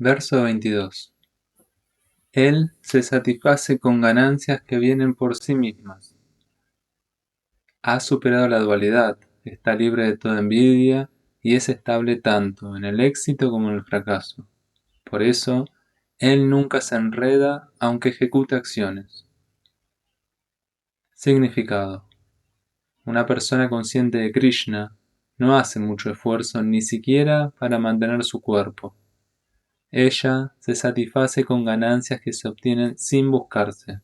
Verso 22. Él se satisface con ganancias que vienen por sí mismas. Ha superado la dualidad, está libre de toda envidia y es estable tanto en el éxito como en el fracaso. Por eso, él nunca se enreda aunque ejecute acciones. Significado. Una persona consciente de Krishna no hace mucho esfuerzo ni siquiera para mantener su cuerpo. Ella se satisface con ganancias que se obtienen sin buscarse.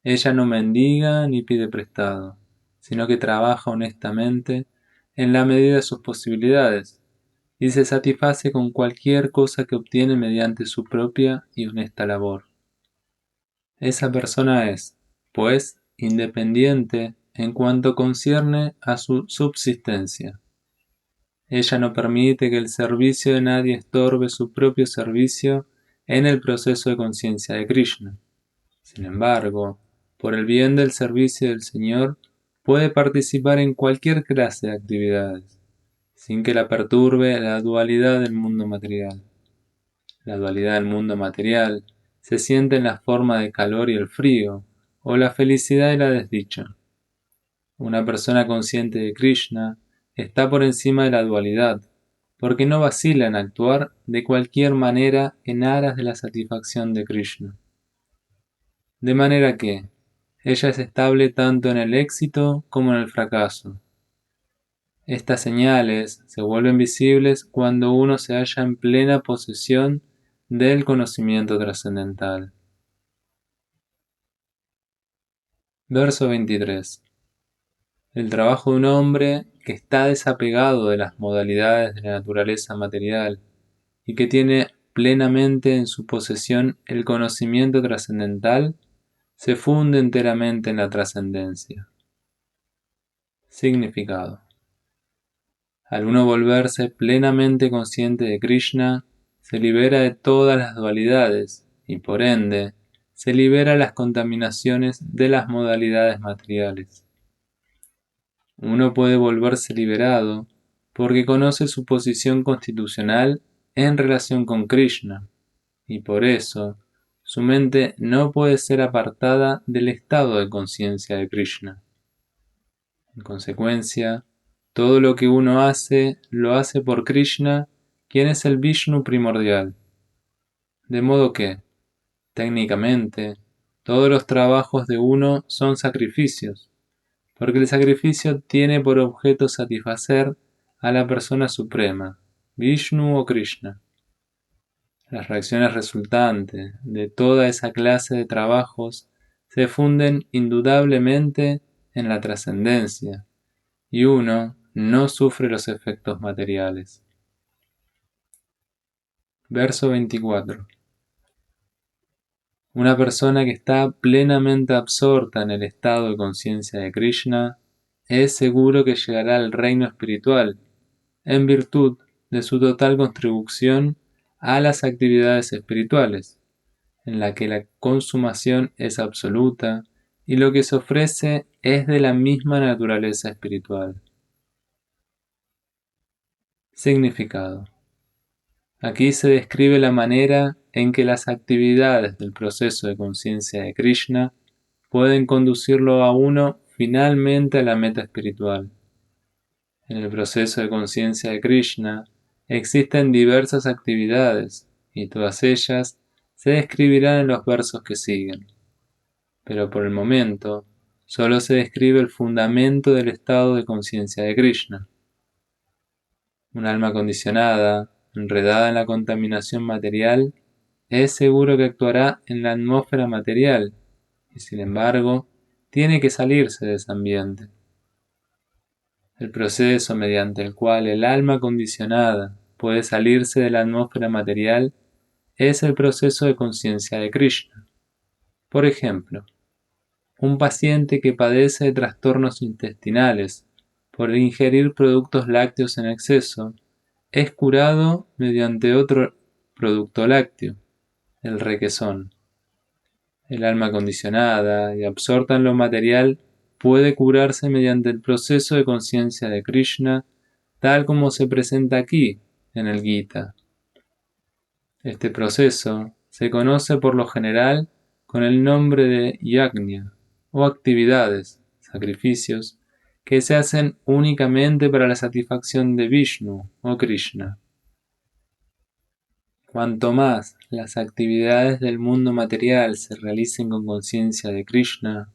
Ella no mendiga ni pide prestado, sino que trabaja honestamente en la medida de sus posibilidades y se satisface con cualquier cosa que obtiene mediante su propia y honesta labor. Esa persona es, pues, independiente en cuanto concierne a su subsistencia. Ella no permite que el servicio de nadie estorbe su propio servicio en el proceso de conciencia de Krishna. Sin embargo, por el bien del servicio del Señor, puede participar en cualquier clase de actividades, sin que la perturbe la dualidad del mundo material. La dualidad del mundo material se siente en la forma de calor y el frío, o la felicidad y la desdicha. Una persona consciente de Krishna está por encima de la dualidad, porque no vacila en actuar de cualquier manera en aras de la satisfacción de Krishna. De manera que, ella es estable tanto en el éxito como en el fracaso. Estas señales se vuelven visibles cuando uno se halla en plena posesión del conocimiento trascendental. Verso 23. El trabajo de un hombre que está desapegado de las modalidades de la naturaleza material y que tiene plenamente en su posesión el conocimiento trascendental se funde enteramente en la trascendencia. Significado. Al uno volverse plenamente consciente de Krishna, se libera de todas las dualidades y, por ende, se libera de las contaminaciones de las modalidades materiales. Uno puede volverse liberado porque conoce su posición constitucional en relación con Krishna, y por eso su mente no puede ser apartada del estado de conciencia de Krishna. En consecuencia, todo lo que uno hace, lo hace por Krishna, quien es el Vishnu primordial. De modo que, técnicamente, todos los trabajos de uno son sacrificios, porque el sacrificio tiene por objeto satisfacer a la persona suprema, Vishnu o Krishna. Las reacciones resultantes de toda esa clase de trabajos se funden indudablemente en la trascendencia, y uno no sufre los efectos materiales. Verso 24. Una persona que está plenamente absorta en el estado de conciencia de Krishna es seguro que llegará al reino espiritual en virtud de su total contribución a las actividades espirituales, en la que la consumación es absoluta y lo que se ofrece es de la misma naturaleza espiritual. Significado. Aquí se describe la manera en que las actividades del proceso de conciencia de Krishna pueden conducirlo a uno finalmente a la meta espiritual. En el proceso de conciencia de Krishna existen diversas actividades y todas ellas se describirán en los versos que siguen. Pero por el momento, solo se describe el fundamento del estado de conciencia de Krishna. Un alma condicionada, enredada en la contaminación material, es seguro que actuará en la atmósfera material y, sin embargo, tiene que salirse de ese ambiente. El proceso mediante el cual el alma condicionada puede salirse de la atmósfera material es el proceso de conciencia de Krishna. Por ejemplo, un paciente que padece de trastornos intestinales por ingerir productos lácteos en exceso es curado mediante otro producto lácteo, el requesón. El alma condicionada y absorta en lo material puede curarse mediante el proceso de conciencia de Krishna, tal como se presenta aquí en el Gita. Este proceso se conoce por lo general con el nombre de yajna o actividades, sacrificios, que se hacen únicamente para la satisfacción de Vishnu o Krishna. Cuanto más las actividades del mundo material se realicen con conciencia de Krishna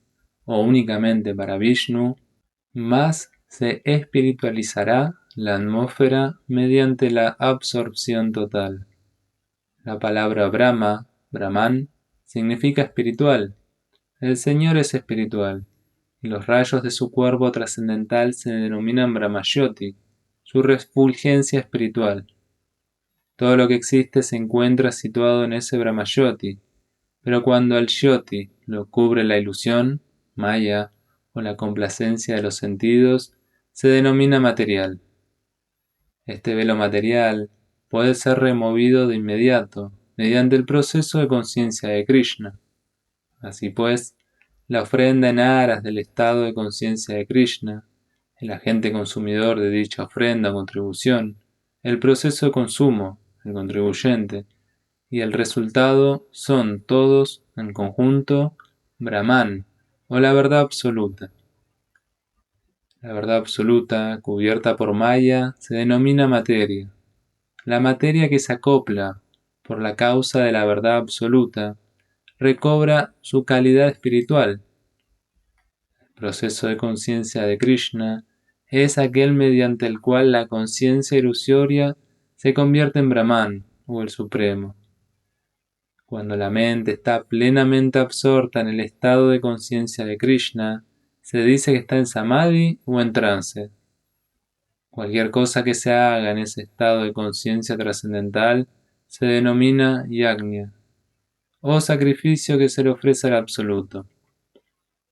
o únicamente para Vishnu, más se espiritualizará la atmósfera mediante la absorción total. La palabra Brahma, Brahman, significa espiritual. El Señor es espiritual, y los rayos de su cuerpo trascendental se denominan Brahmayoti, su refulgencia espiritual. Todo lo que existe se encuentra situado en ese Brahmayoti, pero cuando al Jyoti lo cubre la ilusión, Maya, o la complacencia de los sentidos, se denomina material. Este velo material puede ser removido de inmediato mediante el proceso de conciencia de Krishna. Así pues, la ofrenda en aras del estado de conciencia de Krishna, el agente consumidor de dicha ofrenda o contribución, el proceso de consumo, el contribuyente, y el resultado son todos, en conjunto, Brahman, o la verdad absoluta. La verdad absoluta, cubierta por Maya, se denomina materia. La materia que se acopla por la causa de la verdad absoluta recobra su calidad espiritual. El proceso de conciencia de Krishna es aquel mediante el cual la conciencia ilusoria se convierte en Brahman o el Supremo. Cuando la mente está plenamente absorta en el estado de conciencia de Krishna, se dice que está en samadhi o en trance. Cualquier cosa que se haga en ese estado de conciencia trascendental se denomina yajna, o sacrificio que se le ofrece al Absoluto.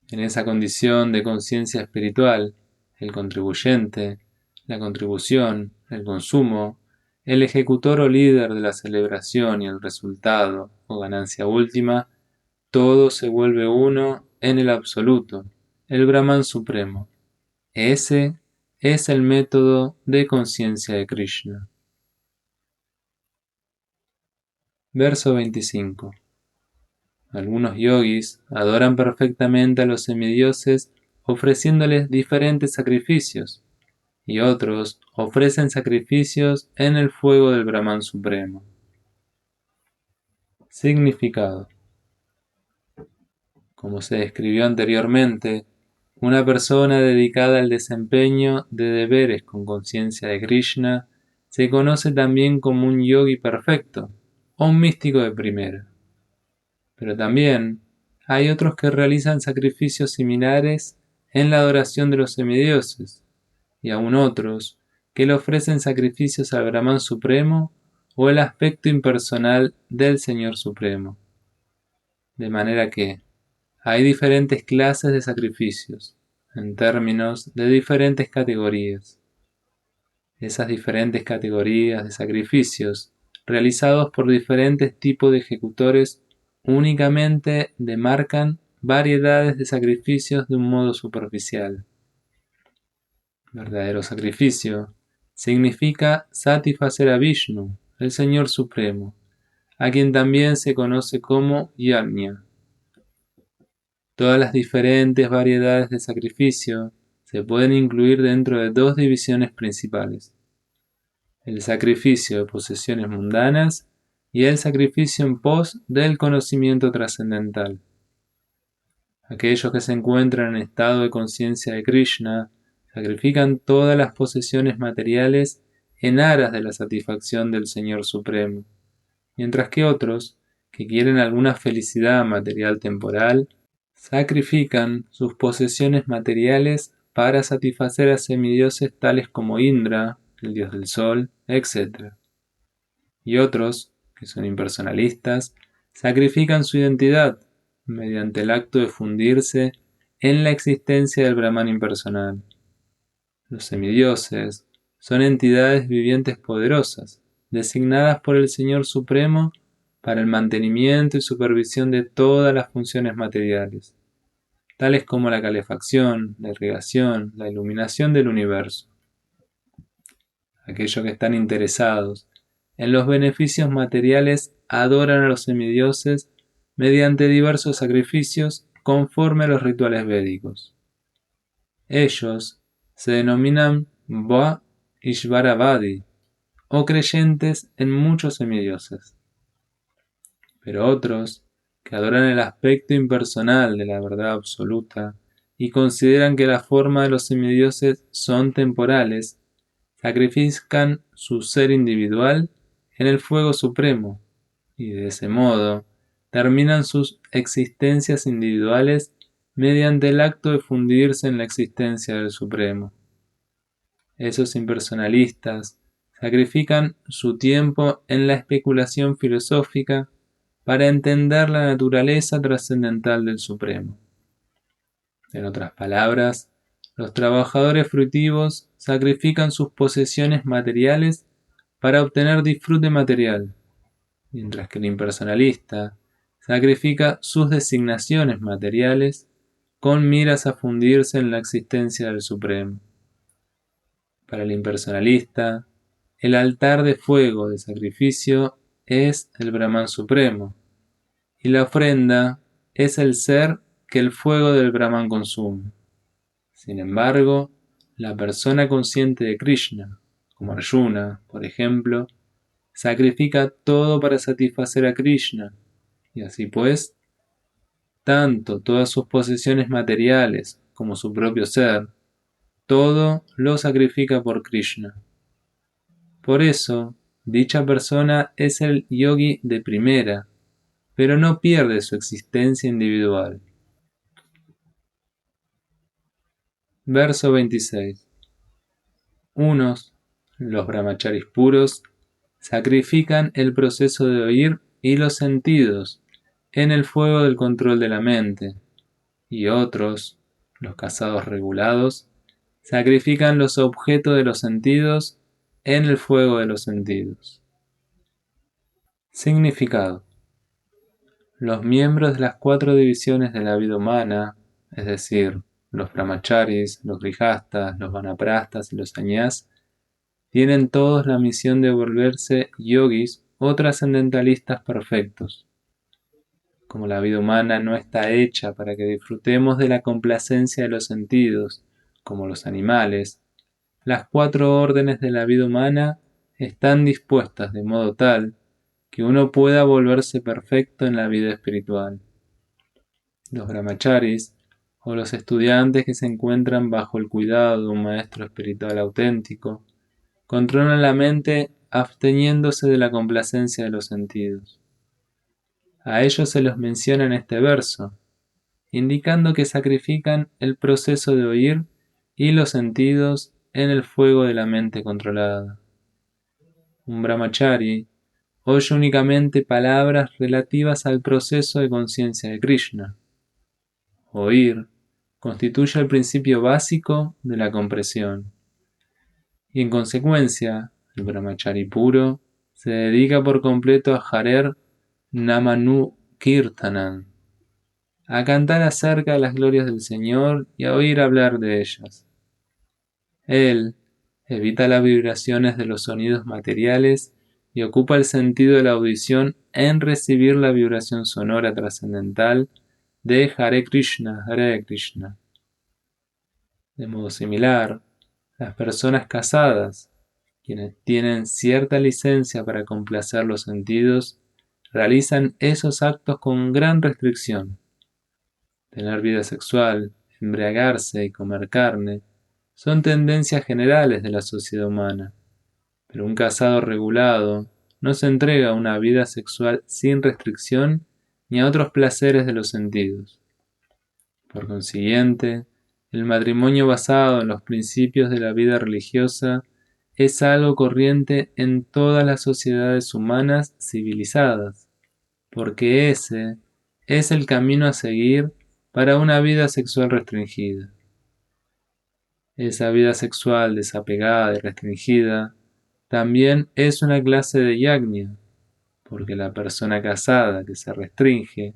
En esa condición de conciencia espiritual, el contribuyente, la contribución, el consumo, el ejecutor o líder de la celebración y el resultado o ganancia última, todo se vuelve uno en el Absoluto, el Brahman Supremo. Ese es el método de conciencia de Krishna. Verso 25. Algunos yogis adoran perfectamente a los semidioses ofreciéndoles diferentes sacrificios, y otros ofrecen sacrificios en el fuego del Brahman Supremo. Significado. Como se describió anteriormente, una persona dedicada al desempeño de deberes con conciencia de Krishna se conoce también como un yogi perfecto o un místico de primera. Pero también hay otros que realizan sacrificios similares en la adoración de los semidioses, y aún otros que le ofrecen sacrificios al Brahman Supremo o el aspecto impersonal del Señor Supremo. De manera que hay diferentes clases de sacrificios, en términos de diferentes categorías. Esas diferentes categorías de sacrificios, realizados por diferentes tipos de ejecutores, únicamente demarcan variedades de sacrificios de un modo superficial. Verdadero sacrificio significa satisfacer a Vishnu, el Señor Supremo, a quien también se conoce como yajna. Todas las diferentes variedades de sacrificio se pueden incluir dentro de dos divisiones principales: el sacrificio de posesiones mundanas y el sacrificio en pos del conocimiento trascendental. Aquellos que se encuentran en estado de conciencia de Krishna sacrifican todas las posesiones materiales en aras de la satisfacción del Señor Supremo, mientras que otros, que quieren alguna felicidad material temporal, sacrifican sus posesiones materiales para satisfacer a semidioses tales como Indra, el dios del sol, etc. Y otros, que son impersonalistas, sacrifican su identidad mediante el acto de fundirse en la existencia del Brahman impersonal. Los semidioses son entidades vivientes poderosas, designadas por el Señor Supremo para el mantenimiento y supervisión de todas las funciones materiales, tales como la calefacción, la irrigación, la iluminación del universo. Aquellos que están interesados en los beneficios materiales adoran a los semidioses mediante diversos sacrificios conforme a los rituales védicos. Ellos se denominan Ba Ishvaravadi, o creyentes en muchos semidioses. Pero otros, que adoran el aspecto impersonal de la verdad absoluta y consideran que la forma de los semidioses son temporales, sacrifican su ser individual en el fuego supremo, y de ese modo terminan sus existencias individuales mediante el acto de fundirse en la existencia del Supremo. Esos impersonalistas sacrifican su tiempo en la especulación filosófica para entender la naturaleza trascendental del Supremo. En otras palabras, los trabajadores fruitivos sacrifican sus posesiones materiales para obtener disfrute material, mientras que el impersonalista sacrifica sus designaciones materiales con miras a fundirse en la existencia del Supremo. Para el impersonalista, el altar de fuego de sacrificio es el Brahman Supremo, y la ofrenda es el ser que el fuego del Brahman consume. Sin embargo, la persona consciente de Krishna, como Arjuna, por ejemplo, sacrifica todo para satisfacer a Krishna, y así pues, tanto todas sus posesiones materiales como su propio ser, todo lo sacrifica por Krishna. Por eso, dicha persona es el yogi de primera, pero no pierde su existencia individual. Verso 26. Unos, los brahmacharis puros, sacrifican el proceso de oír y los sentidos en el fuego del control de la mente, y otros, los casados regulados, sacrifican los objetos de los sentidos en el fuego de los sentidos. Significado. Los miembros de las 4 divisiones de la vida humana, es decir, los brahmacharis, los grijastas, los vanaprastas y los sannyas, tienen todos la misión de volverse yogis o trascendentalistas perfectos. Como la vida humana no está hecha para que disfrutemos de la complacencia de los sentidos, como los animales, las 4 órdenes de la vida humana están dispuestas de modo tal que uno pueda volverse perfecto en la vida espiritual. Los brahmacharis, o los estudiantes que se encuentran bajo el cuidado de un maestro espiritual auténtico, controlan la mente absteniéndose de la complacencia de los sentidos. A ellos se los menciona en este verso, indicando que sacrifican el proceso de oír y los sentidos en el fuego de la mente controlada. Un brahmachari oye únicamente palabras relativas al proceso de conciencia de Krishna. Oír constituye el principio básico de la comprensión. Y en consecuencia, el brahmachari puro se dedica por completo a Harer Namanu Kirtanan, a cantar acerca de las glorias del Señor y a oír hablar de ellas. Él evita las vibraciones de los sonidos materiales y ocupa el sentido de la audición en recibir la vibración sonora trascendental de Hare Krishna, Hare Krishna. De modo similar, las personas casadas, quienes tienen cierta licencia para complacer los sentidos, realizan esos actos con gran restricción. Tener vida sexual, embriagarse y comer carne son tendencias generales de la sociedad humana, pero un casado regulado no se entrega a una vida sexual sin restricción ni a otros placeres de los sentidos. Por consiguiente, el matrimonio basado en los principios de la vida religiosa es algo corriente en todas las sociedades humanas civilizadas, porque ese es el camino a seguir para una vida sexual restringida. Esa vida sexual desapegada y restringida también es una clase de yajna, porque la persona casada que se restringe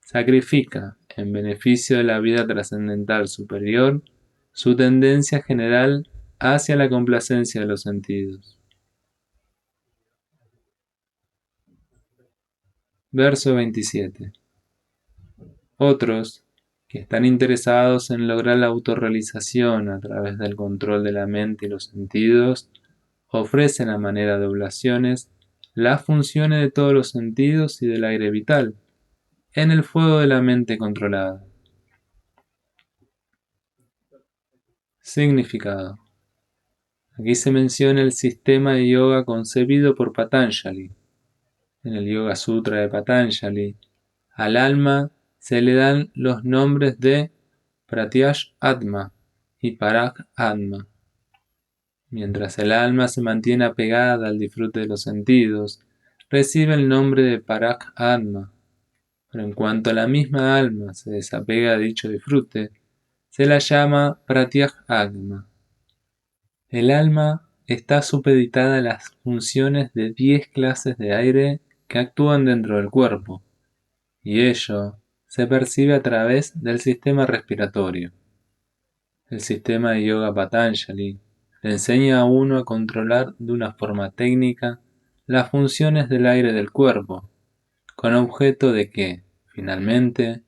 sacrifica, en beneficio de la vida trascendental superior, su tendencia general hacia la complacencia de los sentidos. Verso 27. Otros, que están interesados en lograr la autorrealización a través del control de la mente y los sentidos, ofrecen a manera de oblaciones las funciones de todos los sentidos y del aire vital, en el fuego de la mente controlada. Significado. Aquí se menciona el sistema de yoga concebido por Patanjali. En el Yoga Sutra de Patanjali, al alma se le dan los nombres de Pratyash Atma y Parak Atma. Mientras el alma se mantiene apegada al disfrute de los sentidos, recibe el nombre de Parak Atma. Pero en cuanto la misma alma se desapega de dicho disfrute, se la llama Pratyaj Atma. El alma está supeditada a las funciones de 10 clases de aire que actúan dentro del cuerpo, y ello se percibe a través del sistema respiratorio. El sistema de yoga Patanjali le enseña a uno a controlar de una forma técnica las funciones del aire del cuerpo, con objeto de que, finalmente,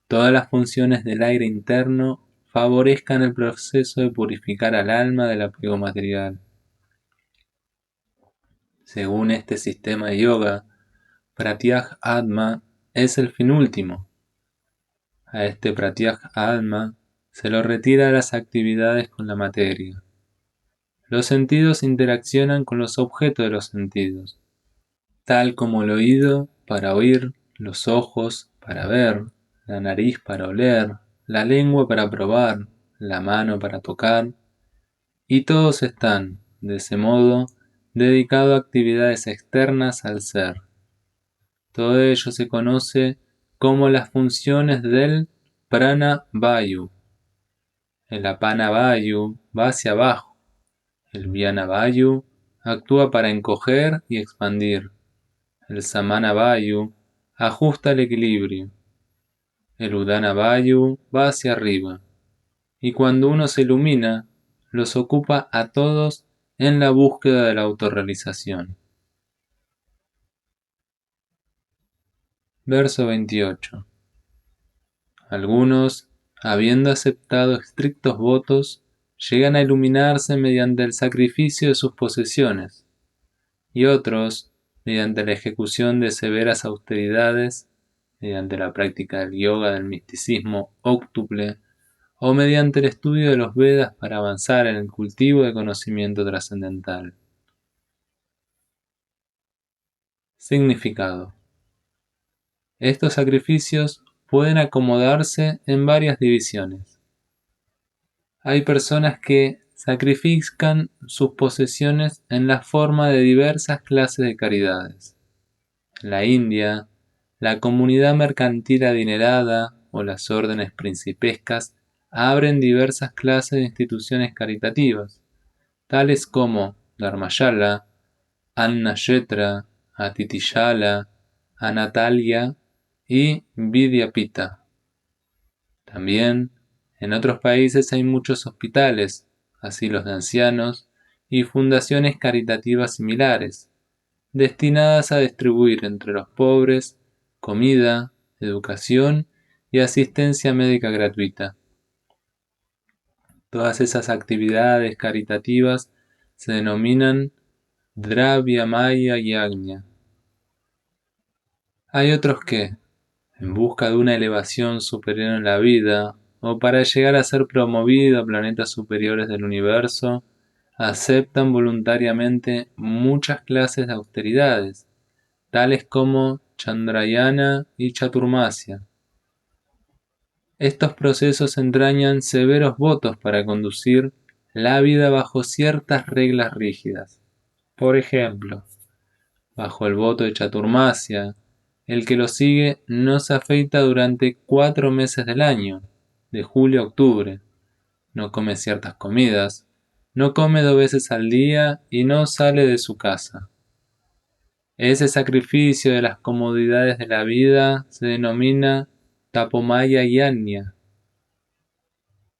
todas las funciones del aire interno favorezcan el proceso de purificar al alma del apego material. Según este sistema de yoga, Pratyaj Atma es el fin último. A este Pratyaj Atma se lo retira de las actividades con la materia. Los sentidos interaccionan con los objetos de los sentidos, tal como el oído para oír, los ojos para ver, la nariz para oler, la lengua para probar, la mano para tocar, y todos están, de ese modo, dedicados a actividades externas al ser. Todo ello se conoce como las funciones del Prana Vayu. El Apana Vayu va hacia abajo. El Vyana Vayu actúa para encoger y expandir. El Samana Vayu ajusta el equilibrio. El Udana Vayu va hacia arriba. Y cuando uno se ilumina, los ocupa a todos en la búsqueda de la autorrealización. Verso 28. Algunos, habiendo aceptado estrictos votos, llegan a iluminarse mediante el sacrificio de sus posesiones, y otros, mediante la ejecución de severas austeridades, mediante la práctica del yoga del misticismo óctuple, o mediante el estudio de los Vedas para avanzar en el cultivo de conocimiento trascendental. Significado. Estos sacrificios pueden acomodarse en varias divisiones. Hay personas que sacrifican sus posesiones en la forma de diversas clases de caridades. En la India, la comunidad mercantil adinerada o las órdenes principescas abren diversas clases de instituciones caritativas, tales como Dharmayala, Annayetra, Atitiyala, Anatalya y Vidyapita. También, en otros países hay muchos hospitales, asilos de ancianos y fundaciones caritativas similares, destinadas a distribuir entre los pobres comida, educación y asistencia médica gratuita. Todas esas actividades caritativas se denominan Dravya Maya Yajna. Hay otros que, en busca de una elevación superior en la vida, o para llegar a ser promovido a planetas superiores del universo, aceptan voluntariamente muchas clases de austeridades, tales como Chandrayana y Chaturmasya. Estos procesos entrañan severos votos para conducir la vida bajo ciertas reglas rígidas. Por ejemplo, bajo el voto de Chaturmasya, el que lo sigue no se afeita durante 4 meses del año, de julio a octubre, no come ciertas comidas, no come 2 veces al día y no sale de su casa. Ese sacrificio de las comodidades de la vida se denomina Tapomaya Yajna.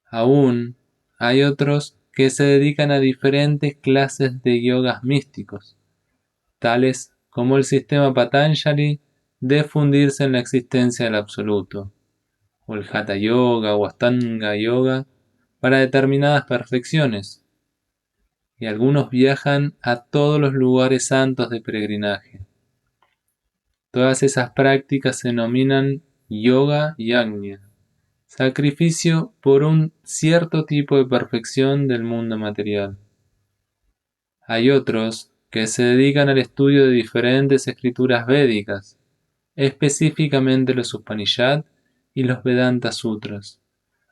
Aún hay otros que se dedican a diferentes clases de yogas místicos, tales como el sistema Patanjali de fundirse en la existencia del absoluto, o el Hatha Yoga o Astanga Yoga para determinadas perfecciones, y algunos viajan a todos los lugares santos de peregrinaje. Todas esas prácticas se denominan Yoga Yajna, sacrificio por un cierto tipo de perfección del mundo material. Hay otros que se dedican al estudio de diferentes escrituras védicas, específicamente los Upanishad y los Vedanta Sutras,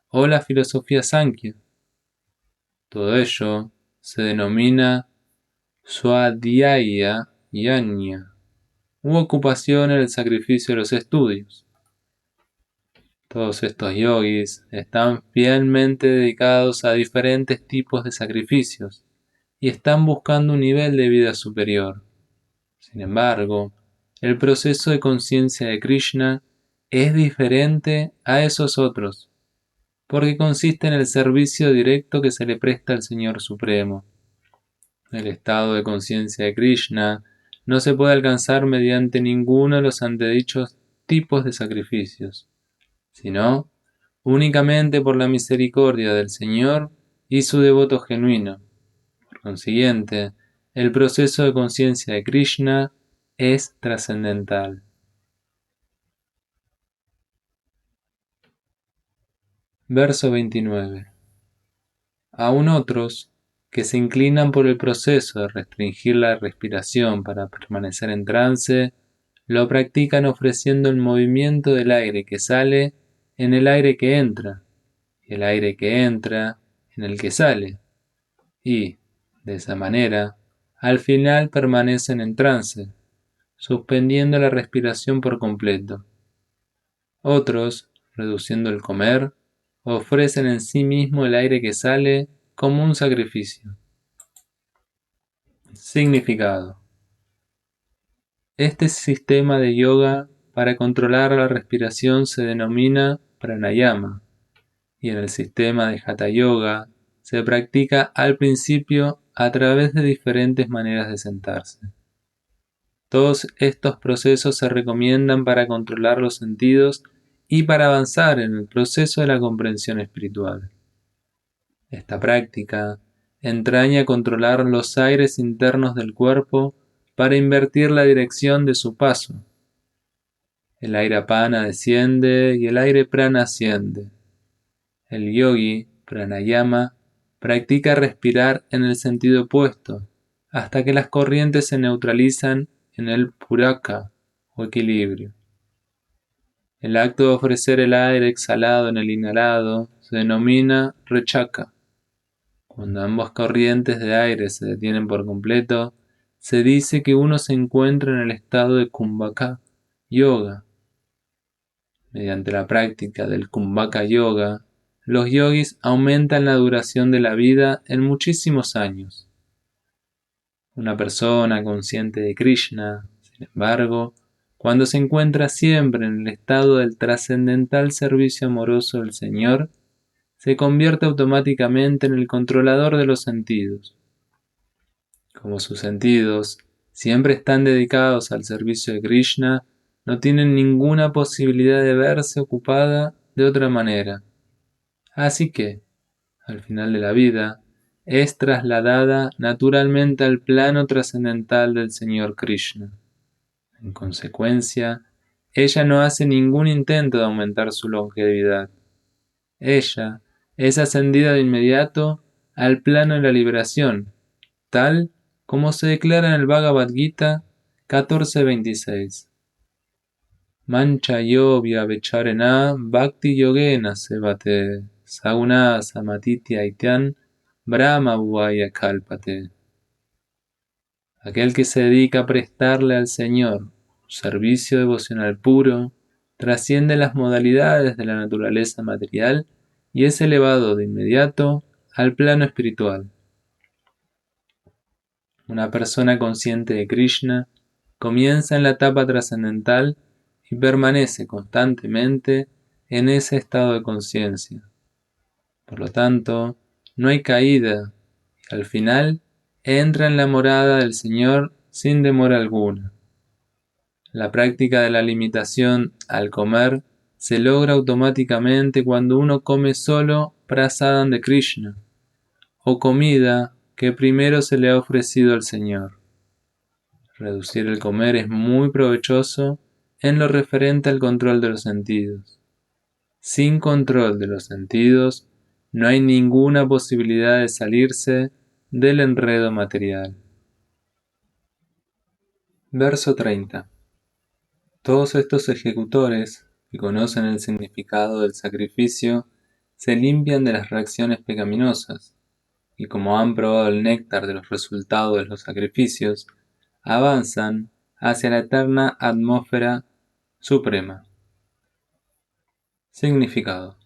o la filosofía Sankhya. Todo ello se denomina Swadhyaya Yajna, u ocupación en el sacrificio de los estudios. Todos estos yogis están fielmente dedicados a diferentes tipos de sacrificios y están buscando un nivel de vida superior. Sin embargo, el proceso de conciencia de Krishna es diferente a esos otros, porque consiste en el servicio directo que se le presta al Señor Supremo. El estado de conciencia de Krishna no se puede alcanzar mediante ninguno de los antedichos tipos de sacrificios, sino únicamente por la misericordia del Señor y su devoto genuino. Por consiguiente, el proceso de conciencia de Krishna es trascendental. Verso 29. Aún otros, que se inclinan por el proceso de restringir la respiración para permanecer en trance, lo practican ofreciendo el movimiento del aire que sale en el aire que entra, y el aire que entra en el que sale, y, de esa manera, al final permanecen en trance, suspendiendo la respiración por completo. Otros, reduciendo el comer, ofrecen en sí mismo el aire que sale como un sacrificio. Significado. Este sistema de yoga para controlar la respiración se denomina pranayama, y en el sistema de hatha yoga se practica al principio a través de diferentes maneras de sentarse. Todos estos procesos se recomiendan para controlar los sentidos y para avanzar en el proceso de la comprensión espiritual. Esta práctica entraña controlar los aires internos del cuerpo para invertir la dirección de su paso. El aire apana desciende y el aire prana asciende. El yogi, pranayama, practica respirar en el sentido opuesto, hasta que las corrientes se neutralizan en el puraka, o equilibrio. El acto de ofrecer el aire exhalado en el inhalado se denomina rechaka. Cuando ambas corrientes de aire se detienen por completo, se dice que uno se encuentra en el estado de Kumbhaka Yoga. Mediante la práctica del Kumbhaka Yoga, los yogis aumentan la duración de la vida en muchísimos años. Una persona consciente de Krishna, sin embargo, cuando se encuentra siempre en el estado del trascendental servicio amoroso del Señor, se convierte automáticamente en el controlador de los sentidos. Como sus sentidos siempre están dedicados al servicio de Krishna, no tienen ninguna posibilidad de verse ocupada de otra manera. Así que, al final de la vida, es trasladada naturalmente al plano trascendental del Señor Krishna. En consecuencia, ella no hace ningún intento de aumentar su longevidad. Ella es ascendida de inmediato al plano de la liberación, tal como se declara en el Bhagavad Gita 14.26. Manchayo vyavecharena bhakti yogena sevate saguna samatitya ityan brahma bhuvaya kalpate. Aquel que se dedica a prestarle al Señor un servicio devocional puro, trasciende las modalidades de la naturaleza material y es elevado de inmediato al plano espiritual. Una persona consciente de Krishna comienza en la etapa trascendental y permanece constantemente en ese estado de conciencia. Por lo tanto, no hay caída y al final entra en la morada del Señor sin demora alguna. La práctica de la limitación al comer se logra automáticamente cuando uno come solo prasadam de Krishna, o comida que primero se le ha ofrecido al Señor. Reducir el comer es muy provechoso en lo referente al control de los sentidos. Sin control de los sentidos, no hay ninguna posibilidad de salirse del enredo material. Verso 30. Todos estos ejecutores, que conocen el significado del sacrificio, se limpian de las reacciones pecaminosas, y como han probado el néctar de los resultados de los sacrificios, avanzan hacia la eterna atmósfera suprema. Significado.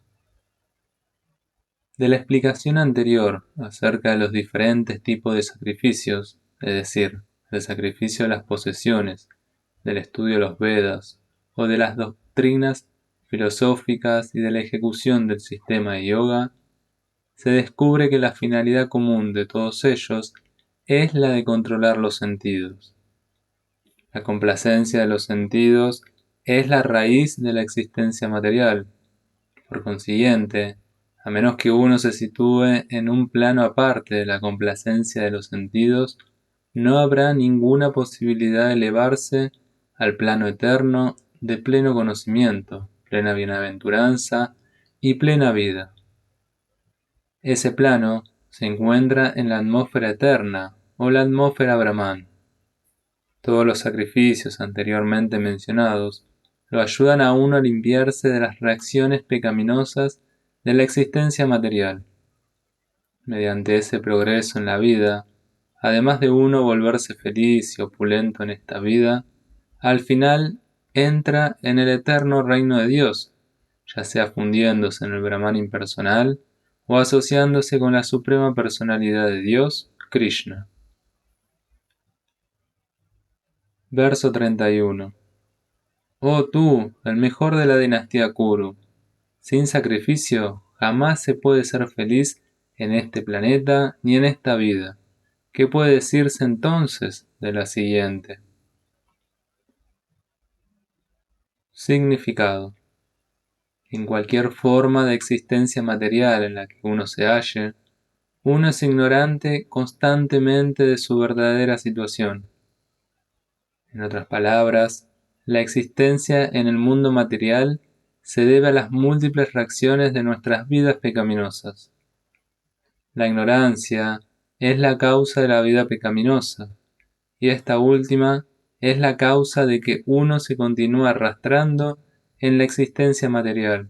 De la explicación anterior acerca de los diferentes tipos de sacrificios, es decir, el sacrificio de las posesiones, del estudio de los Vedas o de las doctrinas filosóficas y de la ejecución del sistema de yoga, se descubre que la finalidad común de todos ellos es la de controlar los sentidos. La complacencia de los sentidos es la raíz de la existencia material. Por consiguiente, a menos que uno se sitúe en un plano aparte de la complacencia de los sentidos, no habrá ninguna posibilidad de elevarse al plano eterno de pleno conocimiento, plena bienaventuranza y plena vida. Ese plano se encuentra en la atmósfera eterna o la atmósfera Brahman. Todos los sacrificios anteriormente mencionados lo ayudan a uno a limpiarse de las reacciones pecaminosas de la existencia material. Mediante ese progreso en la vida, además de uno volverse feliz y opulento en esta vida, al final entra en el eterno reino de Dios, ya sea fundiéndose en el Brahman impersonal o asociándose con la suprema personalidad de Dios, Krishna. Verso 31. Oh tú, el mejor de la dinastía Kuru, sin sacrificio jamás se puede ser feliz en este planeta ni en esta vida. ¿Qué puede decirse entonces de la siguiente? Significado. En cualquier forma de existencia material en la que uno se halle, uno es ignorante constantemente de su verdadera situación. En otras palabras, la existencia en el mundo material se debe a las múltiples reacciones de nuestras vidas pecaminosas. La ignorancia es la causa de la vida pecaminosa, y esta última es la causa de que uno se continúa arrastrando en la existencia material.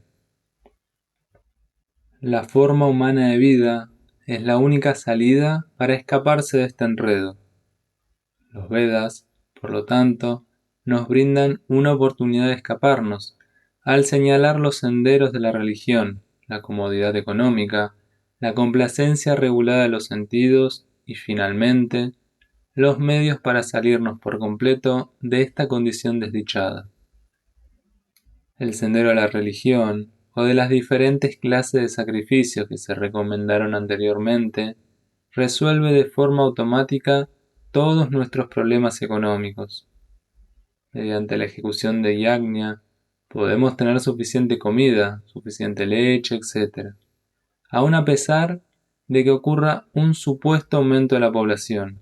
La forma humana de vida es la única salida para escaparse de este enredo. Los Vedas, por lo tanto, nos brindan una oportunidad de escaparnos, al señalar los senderos de la religión, la comodidad económica, la complacencia regulada de los sentidos y, finalmente, los medios para salirnos por completo de esta condición desdichada. El sendero de la religión, o de las diferentes clases de sacrificios que se recomendaron anteriormente, resuelve de forma automática todos nuestros problemas económicos. Mediante la ejecución de yajna, podemos tener suficiente comida, suficiente leche, etc., aun a pesar de que ocurra un supuesto aumento de la población.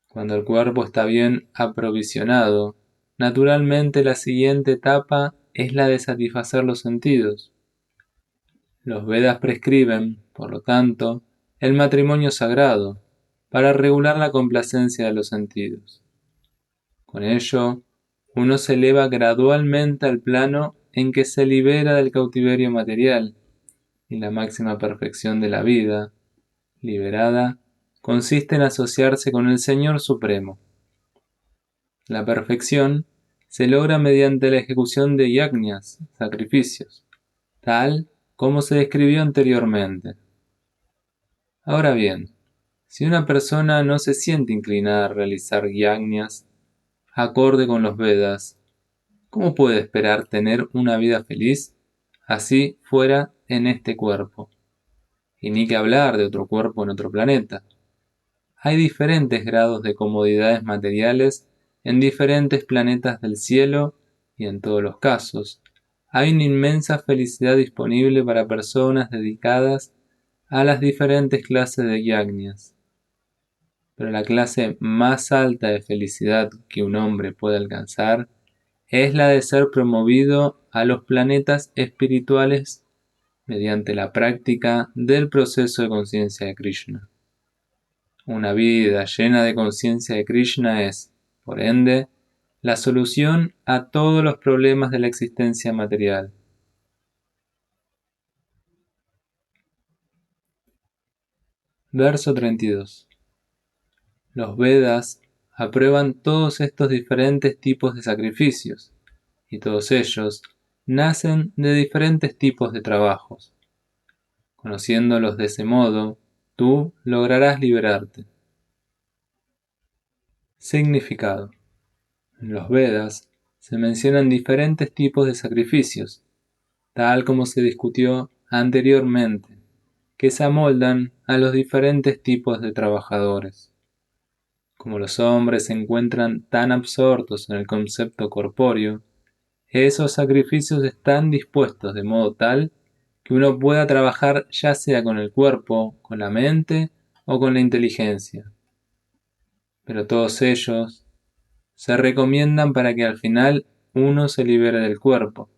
Cuando el cuerpo está bien aprovisionado, naturalmente la siguiente etapa es la de satisfacer los sentidos. Los Vedas prescriben, por lo tanto, el matrimonio sagrado, para regular la complacencia de los sentidos. Con ello, uno se eleva gradualmente al plano en que se libera del cautiverio material, y la máxima perfección de la vida, liberada, consiste en asociarse con el Señor Supremo. La perfección se logra mediante la ejecución de yajnas, sacrificios, tal como se describió anteriormente. Ahora bien, si una persona no se siente inclinada a realizar yajnas acorde con los Vedas, ¿cómo puede esperar tener una vida feliz así fuera en este cuerpo? Y ni que hablar de otro cuerpo en otro planeta. Hay diferentes grados de comodidades materiales en diferentes planetas del cielo y en todos los casos, hay una inmensa felicidad disponible para personas dedicadas a las diferentes clases de yajñas. Pero la clase más alta de felicidad que un hombre puede alcanzar es la de ser promovido a los planetas espirituales mediante la práctica del proceso de conciencia de Krishna. Una vida llena de conciencia de Krishna es, por ende, la solución a todos los problemas de la existencia material. Verso 32. Los Vedas aprueban todos estos diferentes tipos de sacrificios, y todos ellos nacen de diferentes tipos de trabajos. Conociéndolos de ese modo, tú lograrás liberarte. Significado. En los Vedas se mencionan diferentes tipos de sacrificios, tal como se discutió anteriormente, que se amoldan a los diferentes tipos de trabajadores. Como los hombres se encuentran tan absortos en el concepto corpóreo, esos sacrificios están dispuestos de modo tal que uno pueda trabajar ya sea con el cuerpo, con la mente o con la inteligencia. Pero todos ellos se recomiendan para que al final uno se libere del cuerpo.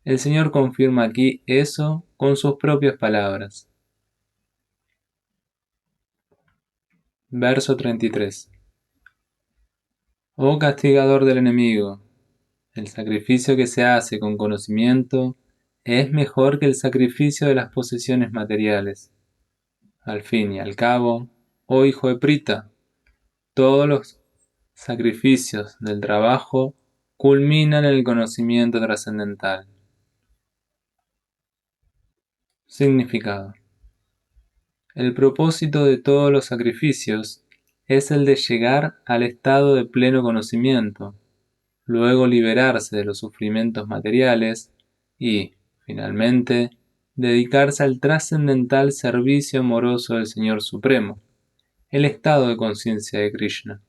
El Señor confirma aquí eso con sus propias palabras. Verso 33. Oh castigador del enemigo, el sacrificio que se hace con conocimiento es mejor que el sacrificio de las posesiones materiales. Al fin y al cabo, oh hijo de Prita, todos los sacrificios del trabajo culminan en el conocimiento trascendental. Significado. El propósito de todos los sacrificios es el de llegar al estado de pleno conocimiento, luego liberarse de los sufrimientos materiales y, finalmente, dedicarse al trascendental servicio amoroso del Señor Supremo, el estado de conciencia de Krishna.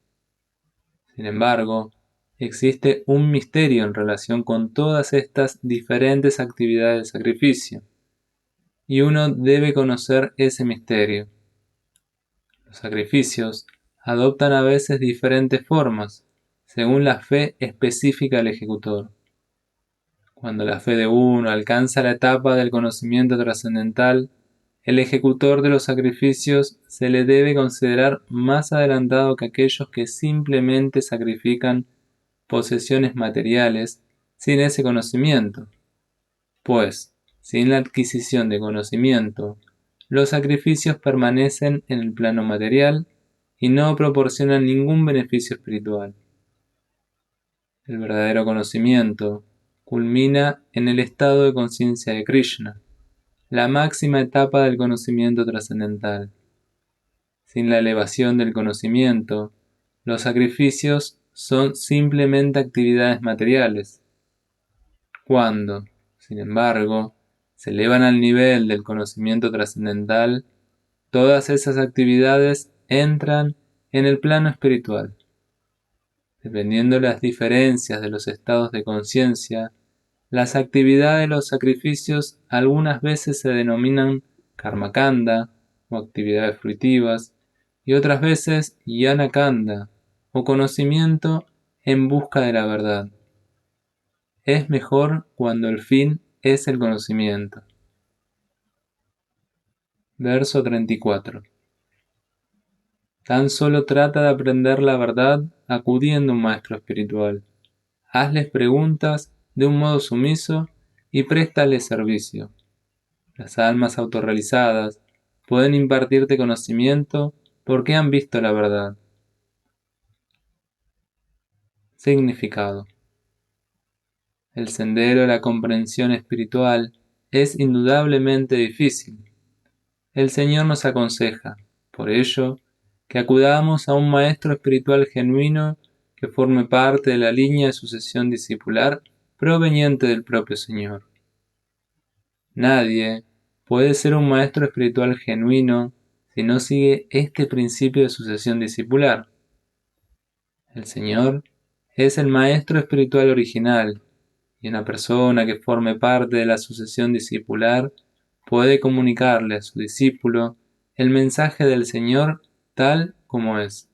Sin embargo, existe un misterio en relación con todas estas diferentes actividades de sacrificio, y uno debe conocer ese misterio. Los sacrificios adoptan a veces diferentes formas, según la fe específica del ejecutor. Cuando la fe de uno alcanza la etapa del conocimiento trascendental, el ejecutor de los sacrificios se le debe considerar más adelantado que aquellos que simplemente sacrifican posesiones materiales sin ese conocimiento, pues, sin la adquisición de conocimiento, los sacrificios permanecen en el plano material y no proporcionan ningún beneficio espiritual. El verdadero conocimiento culmina en el estado de conciencia de Krishna, la máxima etapa del conocimiento trascendental. Sin la elevación del conocimiento, los sacrificios son simplemente actividades materiales. Cuando, sin embargo, se elevan al nivel del conocimiento trascendental, todas esas actividades entran en el plano espiritual. Dependiendo de las diferencias de los estados de conciencia, las actividades de los sacrificios algunas veces se denominan karmakanda o actividades fruitivas y otras veces yanakanda o conocimiento en busca de la verdad. Es mejor cuando el fin es el conocimiento. Verso 34. Tan solo trata de aprender la verdad acudiendo a un maestro espiritual. Hazles preguntas de un modo sumiso y préstales servicio. Las almas autorrealizadas pueden impartirte conocimiento porque han visto la verdad. Significado. El sendero de la comprensión espiritual es indudablemente difícil. El Señor nos aconseja, por ello, que acudamos a un maestro espiritual genuino que forme parte de la línea de sucesión discipular proveniente del propio Señor. Nadie puede ser un maestro espiritual genuino si no sigue este principio de sucesión discipular. El Señor es el maestro espiritual original, y una persona que forme parte de la sucesión discipular puede comunicarle a su discípulo el mensaje del Señor tal como es.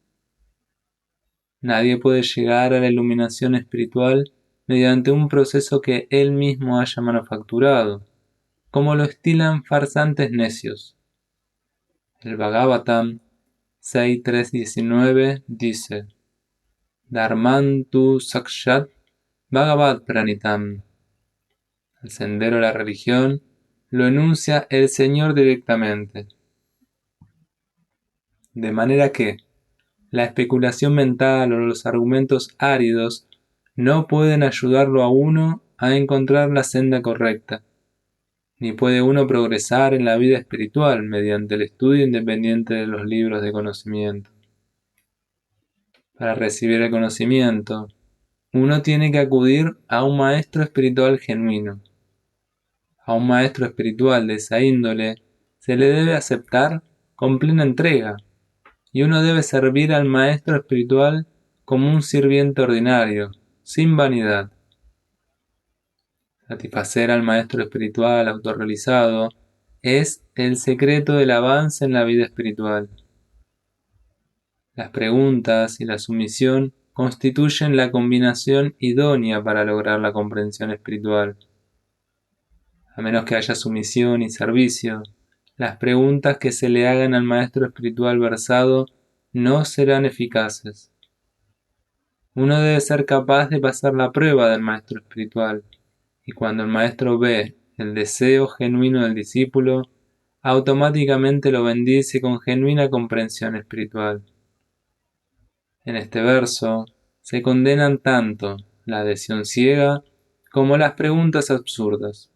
Nadie puede llegar a la iluminación espiritual mediante un proceso que él mismo haya manufacturado, como lo estilan farsantes necios. El Bhagavatam 6.3.19 dice: Dharmantu Sakshat Bhagavad Pranitam. El sendero a la religión lo enuncia el Señor directamente. De manera que la especulación mental o los argumentos áridos no pueden ayudarlo a uno a encontrar la senda correcta, ni puede uno progresar en la vida espiritual mediante el estudio independiente de los libros de conocimiento. Para recibir el conocimiento, uno tiene que acudir a un maestro espiritual genuino. A un maestro espiritual de esa índole se le debe aceptar con plena entrega, y uno debe servir al maestro espiritual como un sirviente ordinario, sin vanidad. Satisfacer al maestro espiritual autorrealizado es el secreto del avance en la vida espiritual. Las preguntas y la sumisión constituyen la combinación idónea para lograr la comprensión espiritual. A menos que haya sumisión y servicio, las preguntas que se le hagan al maestro espiritual versado no serán eficaces. Uno debe ser capaz de pasar la prueba del maestro espiritual, y cuando el maestro ve el deseo genuino del discípulo, automáticamente lo bendice con genuina comprensión espiritual. En este verso se condenan tanto la adhesión ciega como las preguntas absurdas.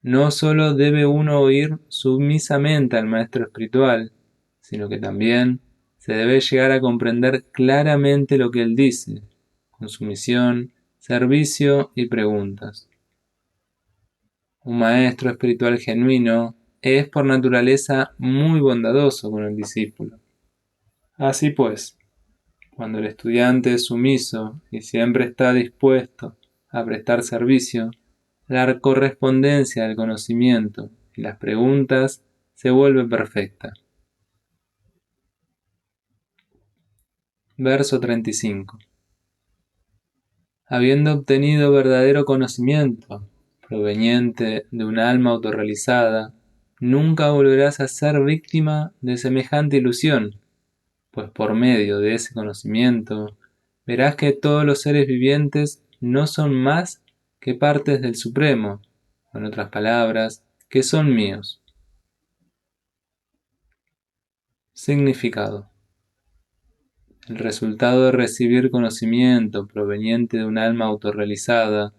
No solo debe uno oír sumisamente al maestro espiritual, sino que también se debe llegar a comprender claramente lo que él dice, con sumisión, servicio y preguntas. Un maestro espiritual genuino es por naturaleza muy bondadoso con el discípulo. Así pues, cuando el estudiante es sumiso y siempre está dispuesto a prestar servicio, la correspondencia del conocimiento y las preguntas se vuelve perfecta. Verso 35. Habiendo obtenido verdadero conocimiento, proveniente de un alma autorrealizada, nunca volverás a ser víctima de semejante ilusión, pues por medio de ese conocimiento verás que todos los seres vivientes no son más que partes del Supremo, o en otras palabras, que son míos. Significado. El resultado de recibir conocimiento proveniente de un alma autorrealizada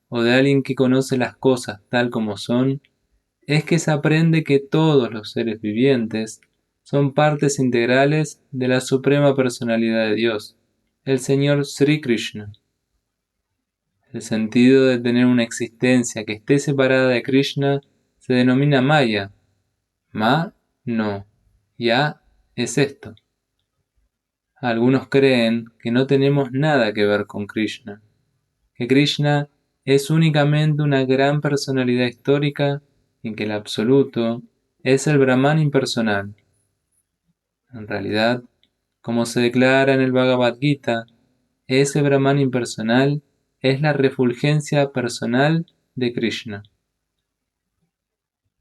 o de alguien que conoce las cosas tal como son, es que se aprende que todos los seres vivientes son partes integrales de la Suprema Personalidad de Dios, el Señor Sri Krishna. El sentido de tener una existencia que esté separada de Krishna se denomina Maya. Ma, no. Ya es esto. Algunos creen que no tenemos nada que ver con Krishna, que Krishna es únicamente una gran personalidad histórica y que el absoluto es el Brahman impersonal. En realidad, como se declara en el Bhagavad Gita, ese Brahman impersonal es la refulgencia personal de Krishna.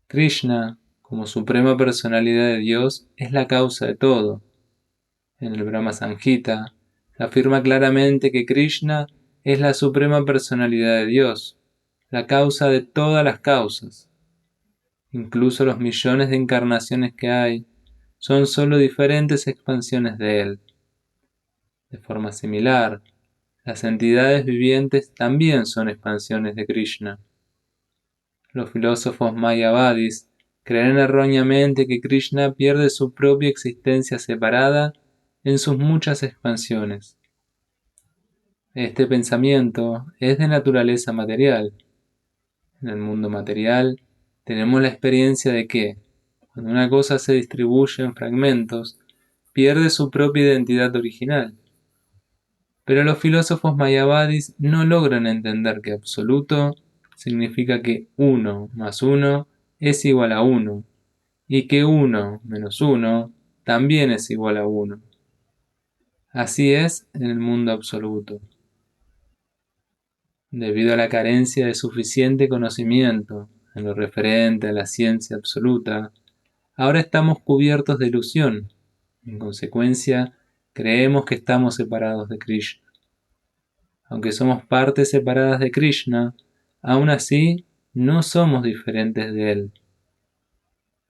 Krishna, como suprema personalidad de Dios, es la causa de todo. En el Brahma Samhita se afirma claramente que Krishna es la suprema personalidad de Dios, la causa de todas las causas. Incluso los millones de encarnaciones que hay son solo diferentes expansiones de Él. De forma similar, las entidades vivientes también son expansiones de Krishna. Los filósofos mayavadis creen erróneamente que Krishna pierde su propia existencia separada en sus muchas expansiones. Este pensamiento es de naturaleza material. En el mundo material tenemos la experiencia de que, cuando una cosa se distribuye en fragmentos, pierde su propia identidad original. Pero los filósofos mayavadis no logran entender que absoluto significa que 1 más 1 es igual a 1, y que 1 menos 1 también es igual a 1. Así es en el mundo absoluto. Debido a la carencia de suficiente conocimiento en lo referente a la ciencia absoluta, ahora estamos cubiertos de ilusión. En consecuencia, creemos que estamos separados de Krishna. Aunque somos partes separadas de Krishna, aún así no somos diferentes de él.